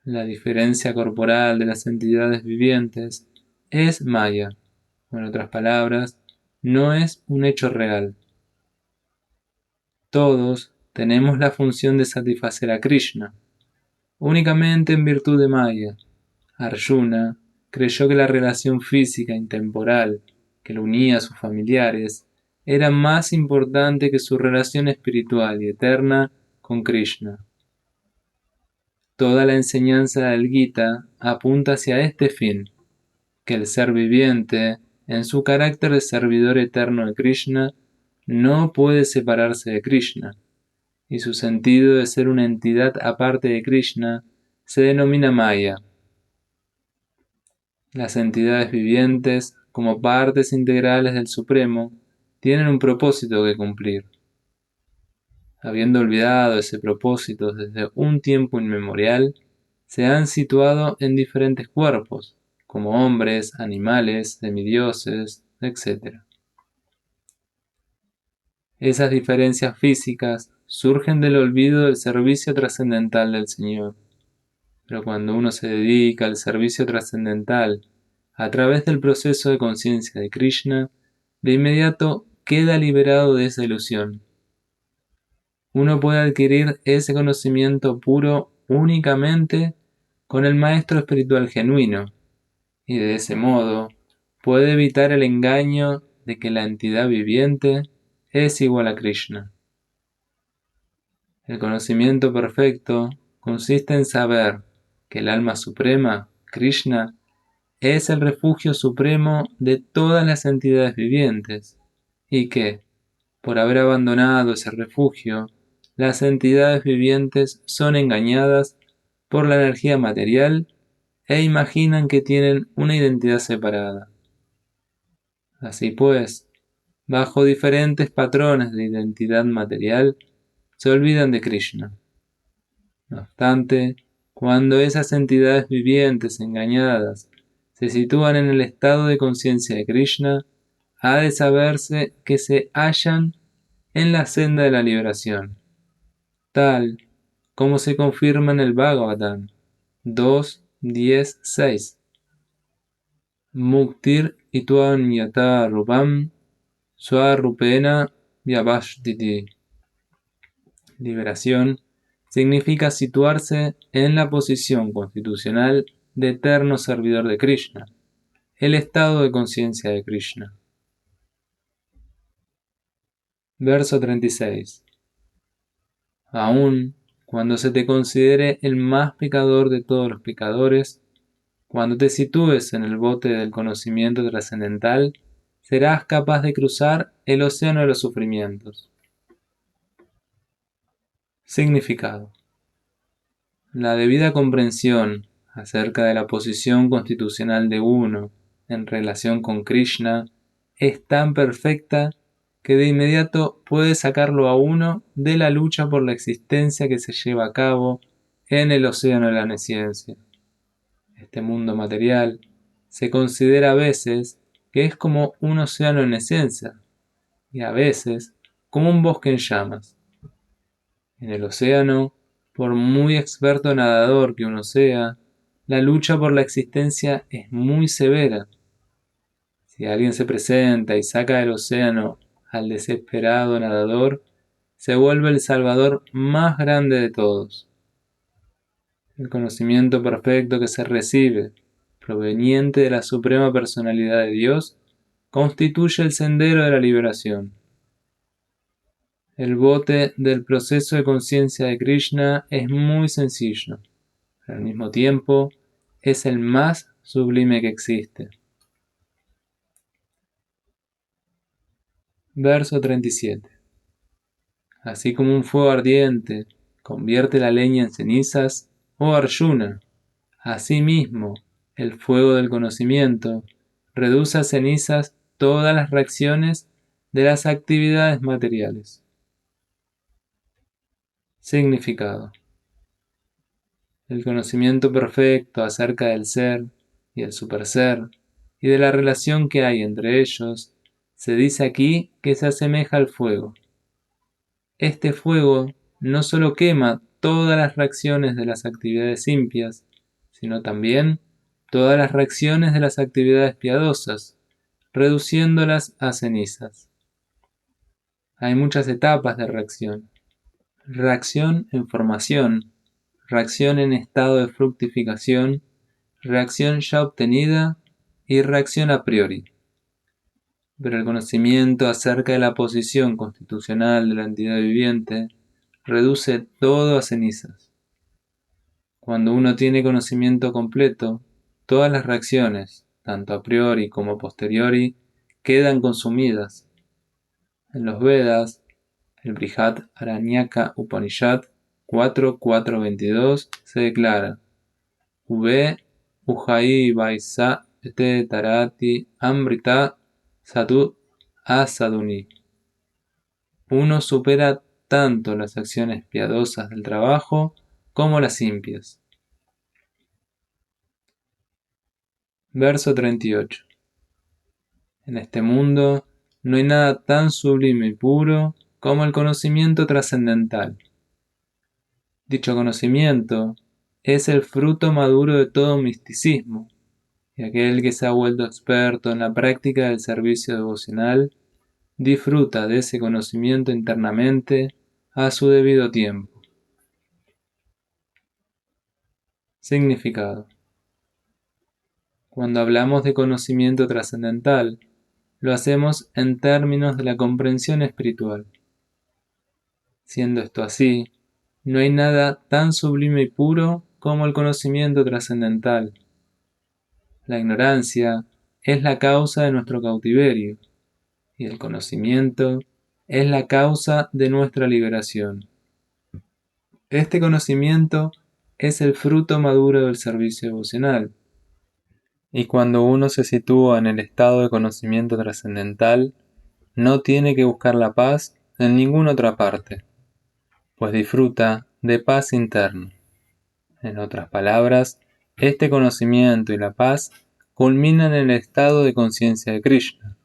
La diferencia corporal de las entidades vivientes es Maya, o en otras palabras, no es un hecho real. Todos tenemos la función de satisfacer a Krishna, únicamente en virtud de Maya. Arjuna creyó que la relación física intemporal que lo unía a sus familiares era más importante que su relación espiritual y eterna con Krishna. Toda la enseñanza del Gita apunta hacia este fin, que el ser viviente, en su carácter de servidor eterno de Krishna, no puede separarse de Krishna, y su sentido de ser una entidad aparte de Krishna se denomina Maya. Las entidades vivientes, como partes integrales del Supremo, tienen un propósito que cumplir. Habiendo olvidado ese propósito desde un tiempo inmemorial, se han situado en diferentes cuerpos, como hombres, animales, semidioses, etc. Esas diferencias físicas surgen del olvido del servicio trascendental del Señor. Pero cuando uno se dedica al servicio trascendental a través del proceso de conciencia de Krishna, de inmediato queda liberado de esa ilusión. Uno puede adquirir ese conocimiento puro únicamente con el maestro espiritual genuino, y de ese modo puede evitar el engaño de que la entidad viviente es igual a Krishna. El conocimiento perfecto consiste en saber que el alma suprema, Krishna, es el refugio supremo de todas las entidades vivientes, y que, por haber abandonado ese refugio, las entidades vivientes son engañadas por la energía material e imaginan que tienen una identidad separada. Así pues, bajo diferentes patrones de identidad material, se olvidan de Krishna. No obstante, cuando esas entidades vivientes engañadas se sitúan en el estado de conciencia de Krishna, ha de saberse que se hallan en la senda de la liberación, tal como se confirma en el Bhagavatam 2.10.6. Muktir ituam yata rupam swarupena vyavashtiti. Liberación significa situarse en la posición constitucional de eterno servidor de Krishna, el estado de conciencia de Krishna. Verso 36. Aun cuando se te considere el más pecador de todos los pecadores, cuando te sitúes en el bote del conocimiento trascendental, serás capaz de cruzar el océano de los sufrimientos. Significado. La debida comprensión acerca de la posición constitucional de uno en relación con Krishna es tan perfecta que de inmediato puede sacarlo a uno de la lucha por la existencia que se lleva a cabo en el océano de la nesciencia. Este mundo material se considera a veces que es como un océano en esencia y a veces como un bosque en llamas. En el océano, por muy experto nadador que uno sea, la lucha por la existencia es muy severa. Si alguien se presenta y saca del océano al desesperado nadador, se vuelve el salvador más grande de todos. El conocimiento perfecto que se recibe, proveniente de la suprema personalidad de Dios, constituye el sendero de la liberación. El bote del proceso de conciencia de Krishna es muy sencillo, pero al mismo tiempo es el más sublime que existe. Verso 37. Así como un fuego ardiente convierte la leña en cenizas, oh Arjuna, asimismo el fuego del conocimiento reduce a cenizas todas las reacciones de las actividades materiales. Significado. El conocimiento perfecto acerca del ser y el superser y de la relación que hay entre ellos, se dice aquí que se asemeja al fuego. Este fuego no solo quema todas las reacciones de las actividades impias, sino también todas las reacciones de las actividades piadosas, reduciéndolas a cenizas. Hay muchas etapas de reacción. Reacción en formación, reacción en estado de fructificación, reacción ya obtenida y reacción a priori. Pero el conocimiento acerca de la posición constitucional de la entidad viviente reduce todo a cenizas. Cuando uno tiene conocimiento completo, todas las reacciones, tanto a priori como a posteriori, quedan consumidas. En los Vedas, el Brihad Aranyaka Upanishad 4.4.22 se declara: Ube Ujai Vaisa Te Tarati Amrita Satu Asaduni. Uno supera tanto las acciones piadosas del trabajo como las impias. Verso 38. En este mundo no hay nada tan sublime y puro como el conocimiento trascendental. Dicho conocimiento es el fruto maduro de todo misticismo, y aquel que se ha vuelto experto en la práctica del servicio devocional disfruta de ese conocimiento internamente a su debido tiempo. Significado. Cuando hablamos de conocimiento trascendental, lo hacemos en términos de la comprensión espiritual. Siendo esto así, no hay nada tan sublime y puro como el conocimiento trascendental. La ignorancia es la causa de nuestro cautiverio, y el conocimiento es la causa de nuestra liberación. Este conocimiento es el fruto maduro del servicio devocional. Y cuando uno se sitúa en el estado de conocimiento trascendental, no tiene que buscar la paz en ninguna otra parte, pues disfruta de paz interna. En otras palabras, este conocimiento y la paz culminan en el estado de conciencia de Krishna.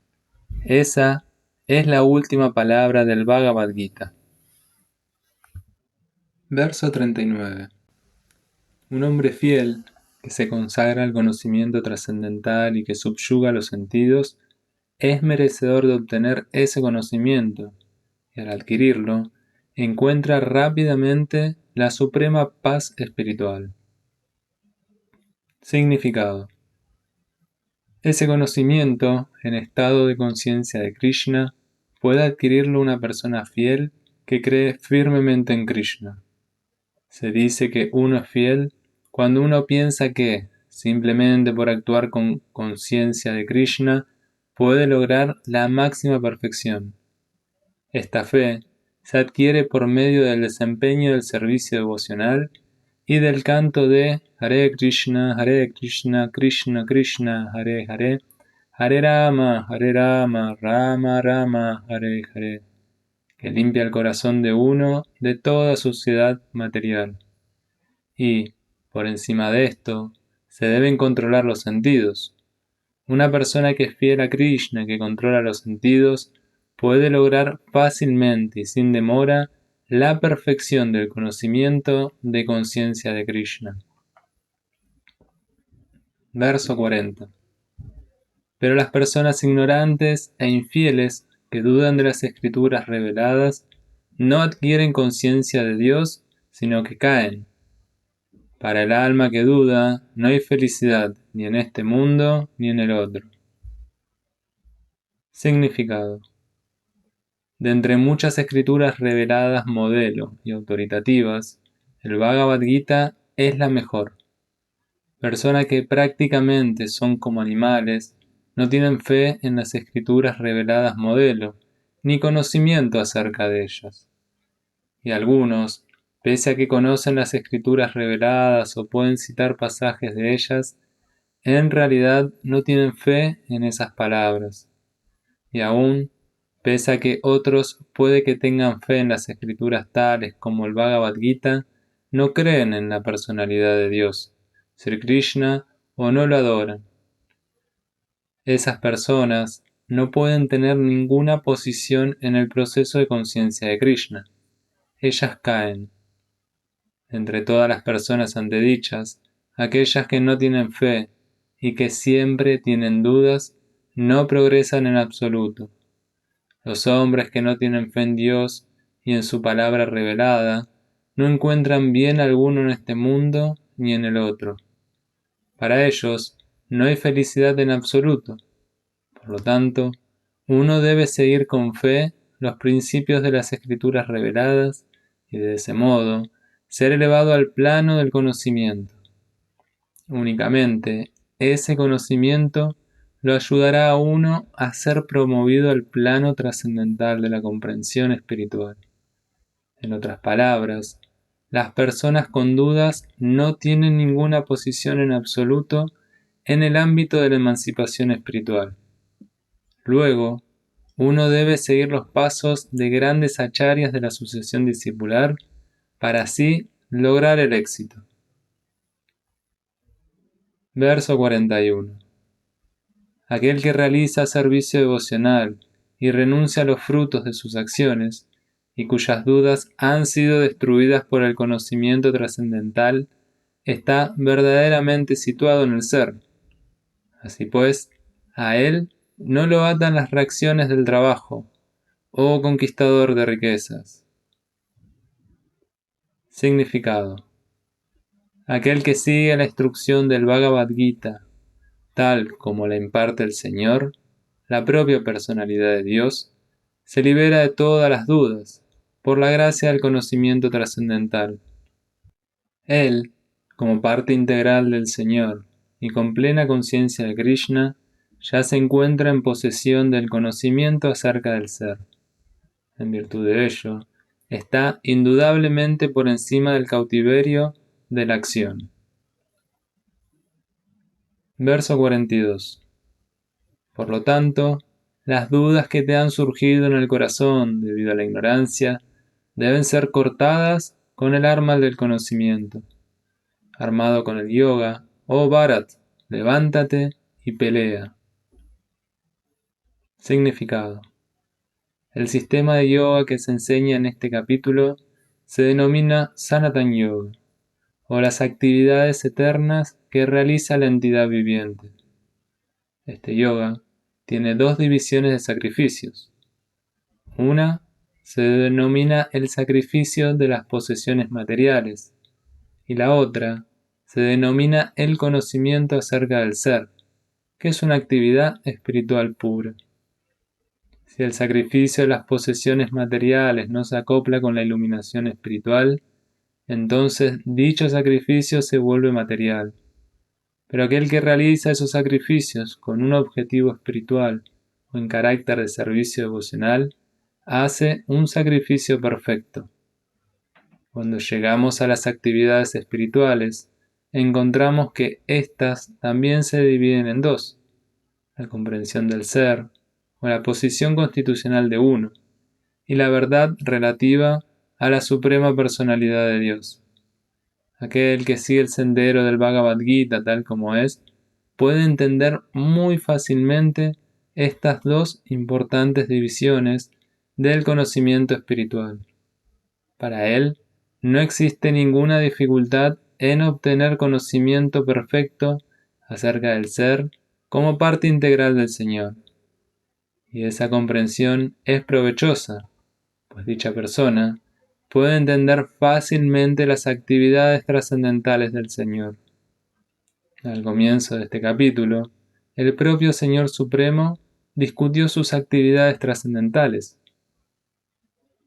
Esa es la última palabra del Bhagavad Gita. Verso 39. Un hombre fiel, que se consagra al conocimiento trascendental y que subyuga los sentidos, es merecedor de obtener ese conocimiento, y al adquirirlo, encuentra rápidamente la suprema paz espiritual. Significado. Ese conocimiento, en estado de conciencia de Krishna, puede adquirirlo una persona fiel que cree firmemente en Krishna. Se dice que uno es fiel cuando uno piensa que, simplemente por actuar con conciencia de Krishna, puede lograr la máxima perfección. Esta fe se adquiere por medio del desempeño del servicio devocional y del canto de Hare Krishna, Krishna Krishna, Hare Hare, Hare Rama, Rama Rama, Hare Hare, que limpia el corazón de uno de toda suciedad material. Y, por encima de esto, se deben controlar los sentidos. Una persona que es fiel a Krishna, que controla los sentidos, puede lograr fácilmente y sin demora la perfección del conocimiento de conciencia de Krishna. Verso 40. Pero las personas ignorantes e infieles que dudan de las escrituras reveladas no adquieren conciencia de Dios, sino que caen. Para el alma que duda no hay felicidad ni en este mundo ni en el otro. Significado. De entre muchas escrituras reveladas modelo y autoritativas, el Bhagavad Gita es la mejor. Personas que prácticamente son como animales no tienen fe en las escrituras reveladas modelo, ni conocimiento acerca de ellas. Y algunos, pese a que conocen las escrituras reveladas o pueden citar pasajes de ellas, en realidad no tienen fe en esas palabras. Y aún, pese a que otros puede que tengan fe en las escrituras tales como el Bhagavad Gita, no creen en la personalidad de Dios, Sri Krishna, o no lo adoran. Esas personas no pueden tener ninguna posición en el proceso de conciencia de Krishna. Ellas caen. Entre todas las personas antedichas, aquellas que no tienen fe y que siempre tienen dudas, no progresan en absoluto. Los hombres que no tienen fe en Dios y en su palabra revelada, no encuentran bien alguno en este mundo ni en el otro. Para ellos, no hay felicidad en absoluto. Por lo tanto, uno debe seguir con fe los principios de las escrituras reveladas y de ese modo ser elevado al plano del conocimiento. Únicamente ese conocimiento lo ayudará a uno a ser promovido al plano trascendental de la comprensión espiritual. En otras palabras, las personas con dudas no tienen ninguna posición en absoluto en el ámbito de la emancipación espiritual. Luego, uno debe seguir los pasos de grandes acharyas de la sucesión discipular para así lograr el éxito. Verso 41. Aquel que realiza servicio devocional y renuncia a los frutos de sus acciones, y cuyas dudas han sido destruidas por el conocimiento trascendental, está verdaderamente situado en el ser. Así pues, a él no lo atan las reacciones del trabajo, oh conquistador de riquezas. Significado: aquel que sigue la instrucción del Bhagavad Gita, tal como la imparte el Señor, la propia personalidad de Dios, se libera de todas las dudas, por la gracia del conocimiento trascendental. Él, como parte integral del Señor y con plena conciencia de Krishna, ya se encuentra en posesión del conocimiento acerca del ser. En virtud de ello, está indudablemente por encima del cautiverio de la acción. Verso 42. Por lo tanto, las dudas que te han surgido en el corazón debido a la ignorancia deben ser cortadas con el arma del conocimiento. Armado con el yoga, oh Bharat, levántate y pelea. Significado: el sistema de yoga que se enseña en este capítulo se denomina Sanatana Yoga, o las actividades eternas que realiza la entidad viviente. Este yoga tiene dos divisiones de sacrificios. Una se denomina el sacrificio de las posesiones materiales, y la otra se denomina el conocimiento acerca del ser, que es una actividad espiritual pura. Si el sacrificio de las posesiones materiales no se acopla con la iluminación espiritual, entonces dicho sacrificio se vuelve material. Pero aquel que realiza esos sacrificios con un objetivo espiritual o en carácter de servicio devocional, hace un sacrificio perfecto. Cuando llegamos a las actividades espirituales, encontramos que éstas también se dividen en dos: la comprensión del ser, o la posición constitucional de uno, y la verdad relativa a la suprema personalidad de Dios. Aquel que sigue el sendero del Bhagavad Gita tal como es, puede entender muy fácilmente estas dos importantes divisiones del conocimiento espiritual. Para él, no existe ninguna dificultad en obtener conocimiento perfecto acerca del ser como parte integral del Señor. Y esa comprensión es provechosa, pues dicha persona puede entender fácilmente las actividades trascendentales del Señor. Al comienzo de este capítulo, el propio Señor Supremo discutió sus actividades trascendentales.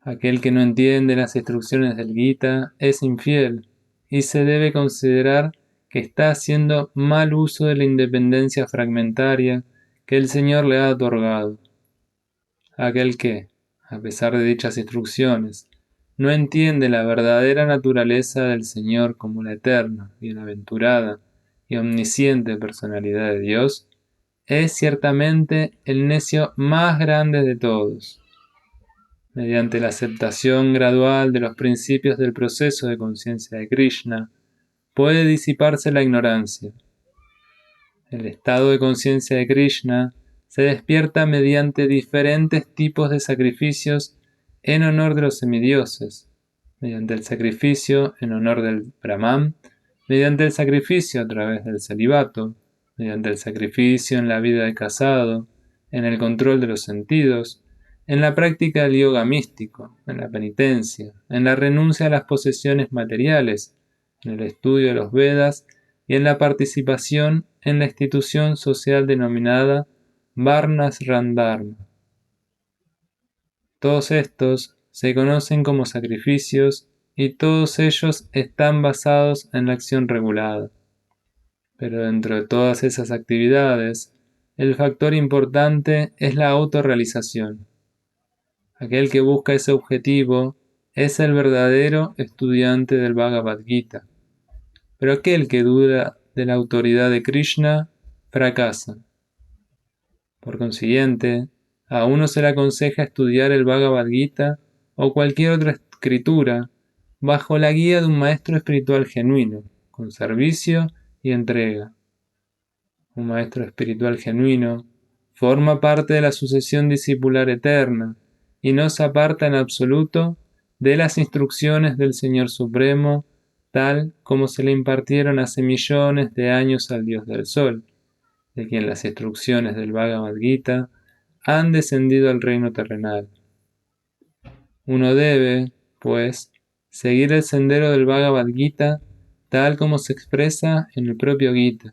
Aquel que no entiende las instrucciones del Gita es infiel y se debe considerar que está haciendo mal uso de la independencia fragmentaria que el Señor le ha otorgado. Aquel que, a pesar de dichas instrucciones, no entiende la verdadera naturaleza del Señor como la eterna, bienaventurada y omnisciente personalidad de Dios, es ciertamente el necio más grande de todos. Mediante la aceptación gradual de los principios del proceso de conciencia de Krishna, puede disiparse la ignorancia. El estado de conciencia de Krishna se despierta mediante diferentes tipos de sacrificios en honor de los semidioses, mediante el sacrificio en honor del Brahman, mediante el sacrificio a través del celibato, mediante el sacrificio en la vida de casado, en el control de los sentidos, en la práctica del yoga místico, en la penitencia, en la renuncia a las posesiones materiales, en el estudio de los Vedas y en la participación en la institución social denominada Varnasrandharma. Todos estos se conocen como sacrificios y todos ellos están basados en la acción regulada. Pero dentro de todas esas actividades, el factor importante es la autorrealización. Aquel que busca ese objetivo es el verdadero estudiante del Bhagavad Gita. Pero aquel que duda de la autoridad de Krishna fracasa. Por consiguiente, a uno se le aconseja estudiar el Bhagavad Gita o cualquier otra escritura bajo la guía de un maestro espiritual genuino, con servicio y entrega. Un maestro espiritual genuino forma parte de la sucesión discipular eterna y no se aparta en absoluto de las instrucciones del Señor Supremo, tal como se le impartieron hace millones de años al Dios del Sol, de quien las instrucciones del Bhagavad Gita han descendido al reino terrenal. Uno debe, pues, seguir el sendero del Bhagavad Gita tal como se expresa en el propio Gita,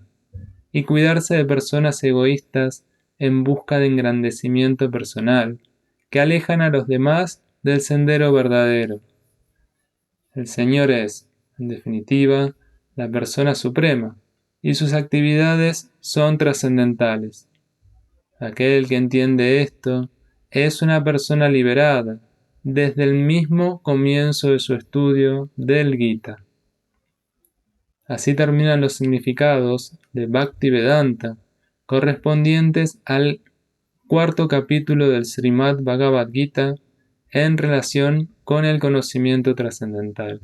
y cuidarse de personas egoístas en busca de engrandecimiento personal, que alejan a los demás del sendero verdadero. El Señor es, en definitiva, la persona suprema, y sus actividades son trascendentales. Aquel que entiende esto es una persona liberada desde el mismo comienzo de su estudio del Gita. Así terminan los significados de Bhaktivedanta correspondientes al cuarto capítulo del Srimad Bhagavad Gita en relación con el conocimiento trascendental.